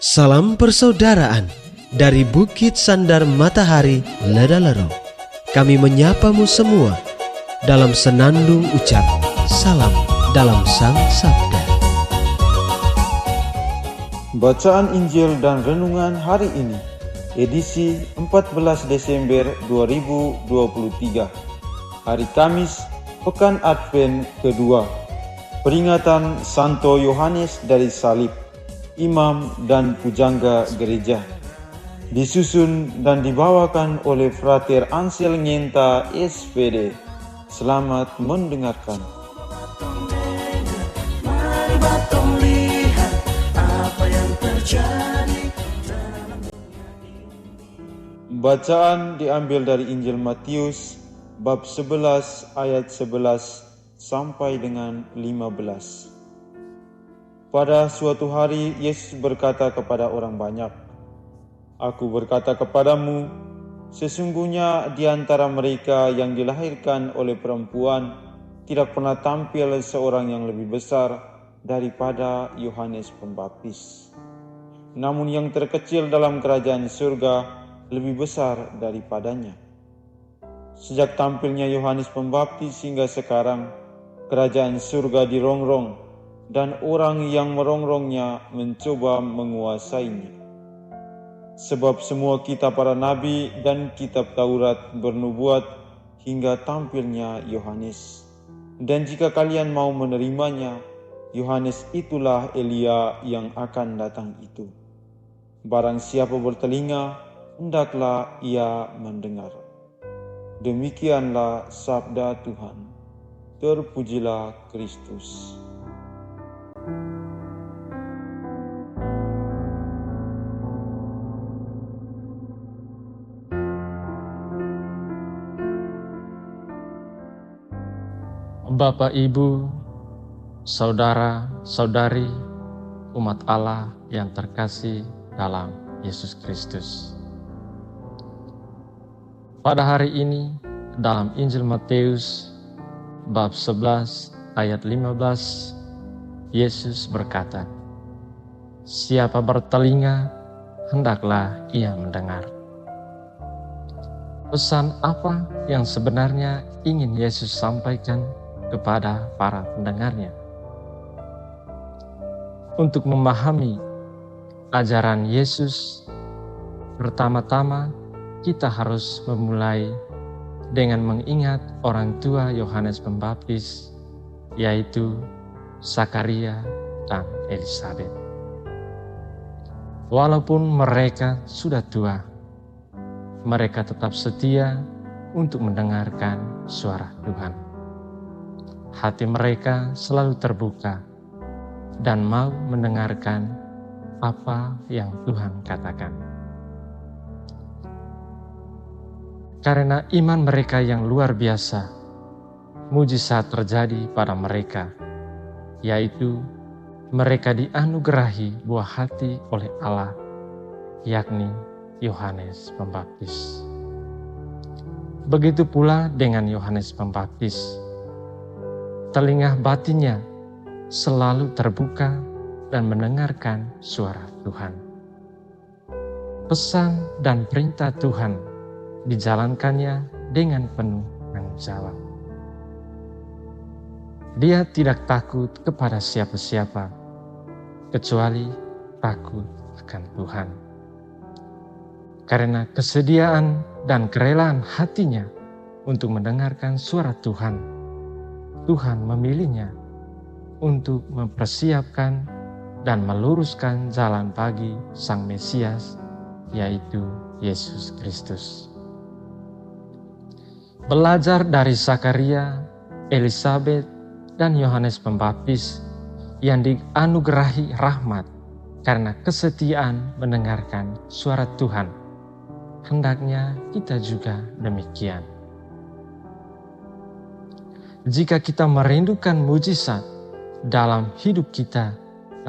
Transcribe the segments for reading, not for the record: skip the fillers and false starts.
Salam persaudaraan dari Bukit Sandar Matahari Ledalero. Kami menyapamu semua dalam senandung ucap salam dalam Sang Sabda. Bacaan Injil dan Renungan hari ini, edisi 14 Desember 2023, hari Kamis, Pekan Advent kedua, peringatan Santo Yohanes dari Salib, imam dan pujangga gereja. Disusun dan dibawakan oleh Frater Ansel Ngenta SPD. Selamat mendengarkan. Mari batong lihat apa yang terjadi. Bacaan diambil dari Injil Matius bab 11 ayat 11 sampai dengan 15. Pada suatu hari Yesus berkata kepada orang banyak, "Aku berkata kepadamu, sesungguhnya di antara mereka yang dilahirkan oleh perempuan tidak pernah tampil seorang yang lebih besar daripada Yohanes Pembaptis. Namun yang terkecil dalam kerajaan surga lebih besar daripadanya. Sejak tampilnya Yohanes Pembaptis hingga sekarang, kerajaan surga dirongrong, dan orang yang merongrongnya mencoba menguasainya. Sebab semua kitab para nabi dan kitab Taurat bernubuat hingga tampilnya Yohanes. Dan jika kalian mau menerimanya, Yohanes itulah Elia yang akan datang itu. Barang siapa bertelinga, hendaklah ia mendengar." Demikianlah sabda Tuhan. Terpujilah Kristus. Bapak, Ibu, saudara-saudari, umat Allah yang terkasih dalam Yesus Kristus. Pada hari ini, dalam Injil Matius, bab 11 ayat 15, Yesus berkata, "Siapa bertelinga, hendaklah ia mendengar." Pesan apa yang sebenarnya ingin Yesus sampaikan kepada para pendengarnya? Untuk memahami ajaran Yesus, pertama-tama kita harus memulai dengan mengingat orang tua Yohanes Pembaptis, yaitu Zakaria dan Elisabet. Walaupun mereka sudah tua, mereka tetap setia untuk mendengarkan suara Tuhan. Hati mereka selalu terbuka dan mau mendengarkan apa yang Tuhan katakan. Karena iman mereka yang luar biasa, mujizat terjadi pada mereka, yaitu mereka dianugerahi buah hati oleh Allah, yakni Yohanes Pembaptis. Begitu pula dengan Yohanes Pembaptis. Telinga batinnya selalu terbuka dan mendengarkan suara Tuhan. Pesan dan perintah Tuhan dijalankannya dengan penuh tanggung jawab. Dia tidak takut kepada siapa-siapa, kecuali takut akan Tuhan. Karena kesediaan dan kerelaan hatinya untuk mendengarkan suara Tuhan, Tuhan memilihnya untuk mempersiapkan dan meluruskan jalan bagi Sang Mesias, yaitu Yesus Kristus. Belajar dari Zakaria, Elisabet, dan Yohanes Pembaptis yang dianugerahi rahmat karena kesetiaan mendengarkan suara Tuhan, hendaknya kita juga demikian. Jika kita merindukan mujizat dalam hidup kita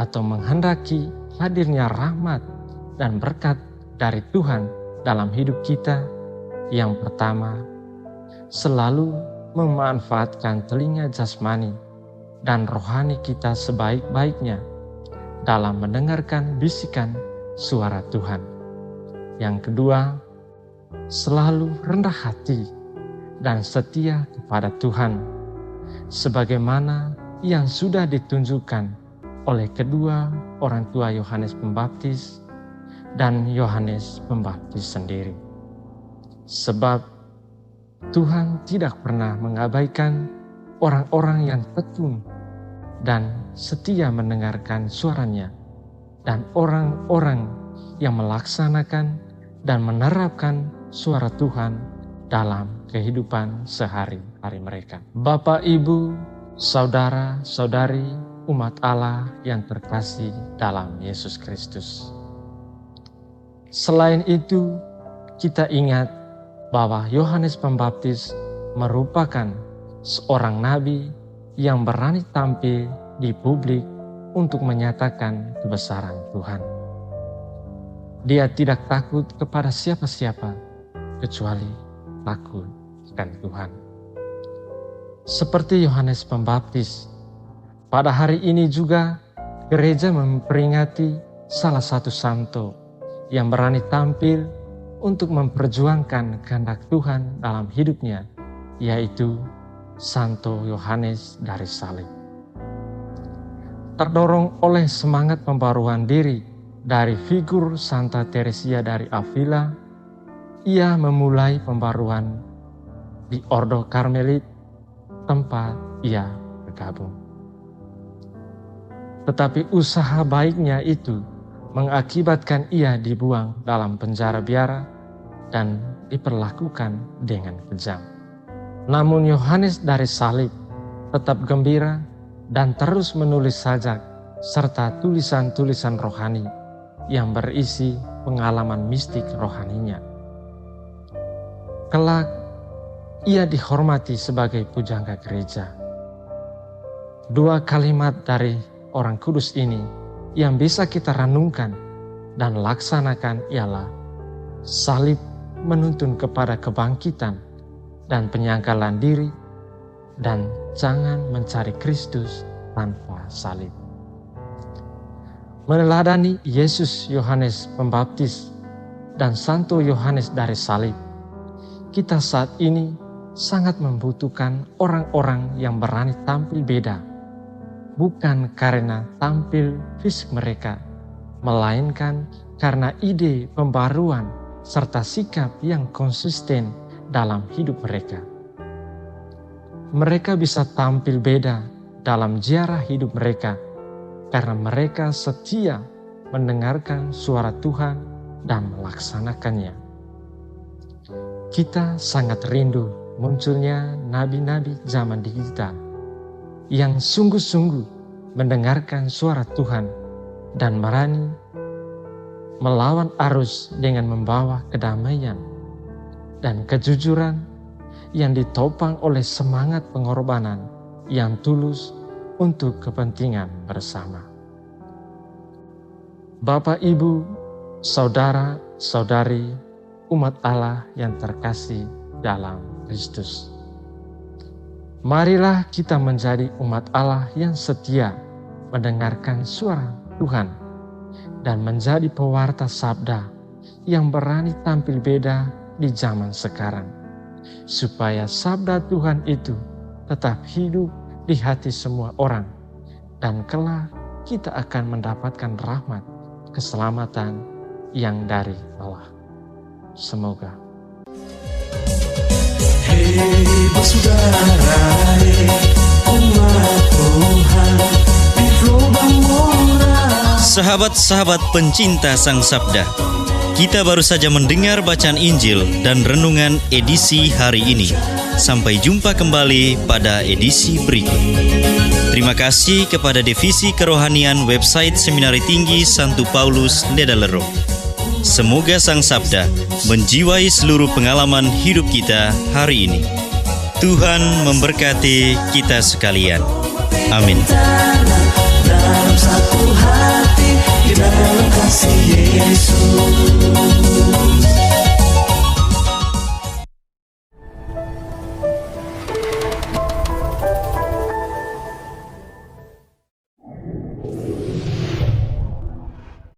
atau menghendaki hadirnya rahmat dan berkat dari Tuhan dalam hidup kita, yang pertama, selalu memanfaatkan telinga jasmani dan rohani kita sebaik-baiknya dalam mendengarkan bisikan suara Tuhan. Yang kedua, selalu rendah hati dan setia kepada Tuhan, sebagaimana yang sudah ditunjukkan oleh kedua orang tua Yohanes Pembaptis dan Yohanes Pembaptis sendiri. Sebab Tuhan tidak pernah mengabaikan orang-orang yang tekun dan setia mendengarkan suaranya, dan orang-orang yang melaksanakan dan menerapkan suara Tuhan dalam kehidupan sehari-hari mereka. Bapak, Ibu, saudara-saudari, umat Allah yang terkasih dalam Yesus Kristus. Selain itu, kita ingat bahwa Yohanes Pembaptis merupakan seorang nabi yang berani tampil di publik untuk menyatakan kebesaran Tuhan. Dia tidak takut kepada siapa-siapa kecuali takut akan Tuhan. Seperti Yohanes Pembaptis, pada hari ini juga gereja memperingati salah satu santo yang berani tampil untuk memperjuangkan kehendak Tuhan dalam hidupnya, yaitu Santo Yohanes dari Salib. Terdorong oleh semangat pembaruan diri dari figur Santa Teresia dari Avila, ia memulai pembaruan di Ordo Karmelit, tempat ia bergabung. Tetapi usaha baiknya itu mengakibatkan ia dibuang dalam penjara biara dan diperlakukan dengan kejam. Namun Yohanes dari Salib tetap gembira dan terus menulis sajak serta tulisan-tulisan rohani yang berisi pengalaman mistik rohaninya. Kelak ia dihormati sebagai pujangga gereja. Dua kalimat dari orang kudus ini yang bisa kita renungkan dan laksanakan ialah salib menuntun kepada kebangkitan dan penyangkalan diri, dan jangan mencari Kristus tanpa salib. Meneladani Yesus Yohanes Pembaptis dan Santo Yohanes dari Salib, kita saat ini sangat membutuhkan orang-orang yang berani tampil beda, bukan karena tampil fisik mereka, melainkan karena ide pembaruan serta sikap yang konsisten dalam hidup mereka. Mereka bisa tampil beda dalam ziarah hidup mereka karena mereka setia mendengarkan suara Tuhan dan melaksanakannya. Kita sangat rindu munculnya nabi-nabi zaman digital yang sungguh-sungguh mendengarkan suara Tuhan dan berani melawan arus dengan membawa kedamaian dan kejujuran yang ditopang oleh semangat pengorbanan yang tulus untuk kepentingan bersama. Bapak, Ibu, saudara, saudari, umat Allah yang terkasih dalam Kristus. Marilah kita menjadi umat Allah yang setia mendengarkan suara Tuhan dan menjadi pewarta sabda yang berani tampil beda di zaman sekarang, supaya sabda Tuhan itu tetap hidup di hati semua orang, dan kelak kita akan mendapatkan rahmat keselamatan yang dari Allah. Semoga. Hei bersaudara, umat Tuhan di lubang murah. Sahabat-sahabat pencinta Sang Sabda, kita baru saja mendengar bacaan Injil dan renungan edisi hari ini. Sampai jumpa kembali pada edisi berikut. Terima kasih kepada Divisi Kerohanian website Seminari Tinggi Santo Paulus Ledalero. Semoga Sang Sabda menjiwai seluruh pengalaman hidup kita hari ini. Tuhan memberkati kita sekalian. Amin. Dalam satu hati, di dalam kasih Yesus.